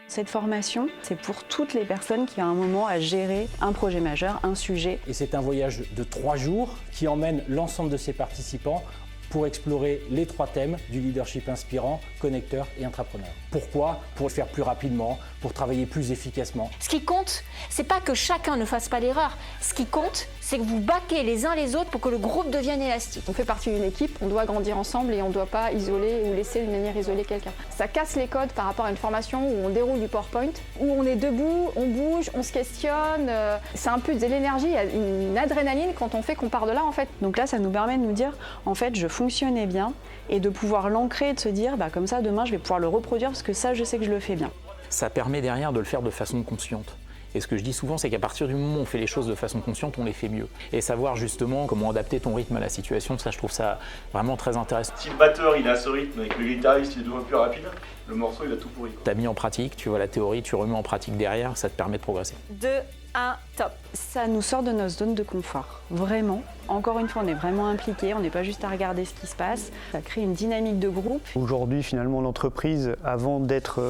Cette formation, c'est pour toutes les personnes qui, à un moment, à gérer un projet majeur, un sujet. Et c'est un voyage de 3 jours qui emmène l'ensemble de ses participants pour explorer les 3 thèmes du leadership inspirant, connecteur et intrapreneur. Pourquoi ? Pour le faire plus rapidement, pour travailler plus efficacement. Ce qui compte, c'est pas que chacun ne fasse pas d'erreur. Ce qui compte, c'est que vous baquez les uns les autres pour que le groupe devienne élastique. On fait partie d'une équipe, on doit grandir ensemble et on ne doit pas isoler ou laisser d'une manière isolée quelqu'un. Ça casse les codes par rapport à une formation où on déroule du PowerPoint, où on est debout, on bouge, on se questionne. C'est un peu de l'énergie, une adrénaline quand on fait qu'on part de là en fait. Donc là, ça nous permet de nous dire, en fait, je fonctionnais bien et de pouvoir l'ancrer et de se dire, comme ça, demain, je vais pouvoir le reproduire parce que ça, je sais que je le fais bien. Ça permet derrière de le faire de façon consciente. Et ce que je dis souvent, c'est qu'à partir du moment où on fait les choses de façon consciente, on les fait mieux. Et savoir justement comment adapter ton rythme à la situation, ça je trouve ça vraiment très intéressant. Si le batteur il a ce rythme et que le guitariste il est 2 fois plus rapide, le morceau il a tout pourri. Tu as mis en pratique, tu vois la théorie, tu remets en pratique derrière, ça te permet de progresser. 2, 1, top. Ça nous sort de notre zone de confort, vraiment. Encore une fois, on est vraiment impliqués, on n'est pas juste à regarder ce qui se passe. Ça crée une dynamique de groupe. Aujourd'hui, finalement, l'entreprise, avant d'être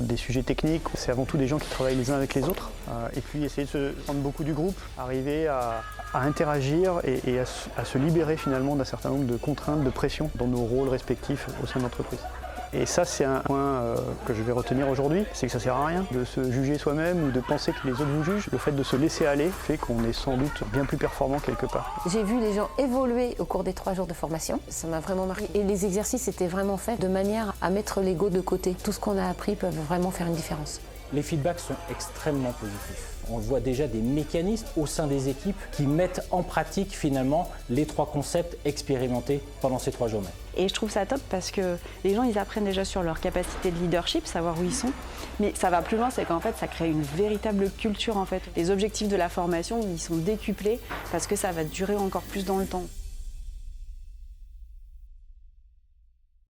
des sujets techniques, c'est avant tout des gens qui travaillent les uns avec les autres. Et puis essayer de se prendre beaucoup du groupe, arriver à interagir et à se libérer finalement d'un certain nombre de contraintes, de pression dans nos rôles respectifs au sein de l'entreprise. Et ça, c'est un point que je vais retenir aujourd'hui, c'est que ça sert à rien de se juger soi-même ou de penser que les autres vous jugent. Le fait de se laisser aller fait qu'on est sans doute bien plus performant quelque part. J'ai vu les gens évoluer au cours des 3 jours de formation. Ça m'a vraiment marqué. Et les exercices étaient vraiment faits de manière à mettre l'ego de côté. Tout ce qu'on a appris peut vraiment faire une différence. Les feedbacks sont extrêmement positifs. On voit déjà des mécanismes au sein des équipes qui mettent en pratique finalement les 3 concepts expérimentés pendant ces 3 journées. Et je trouve ça top parce que les gens, ils apprennent déjà sur leur capacité de leadership, savoir où ils sont. Mais ça va plus loin, c'est qu'en fait, ça crée une véritable culture en fait. Les objectifs de la formation, ils sont décuplés parce que ça va durer encore plus dans le temps.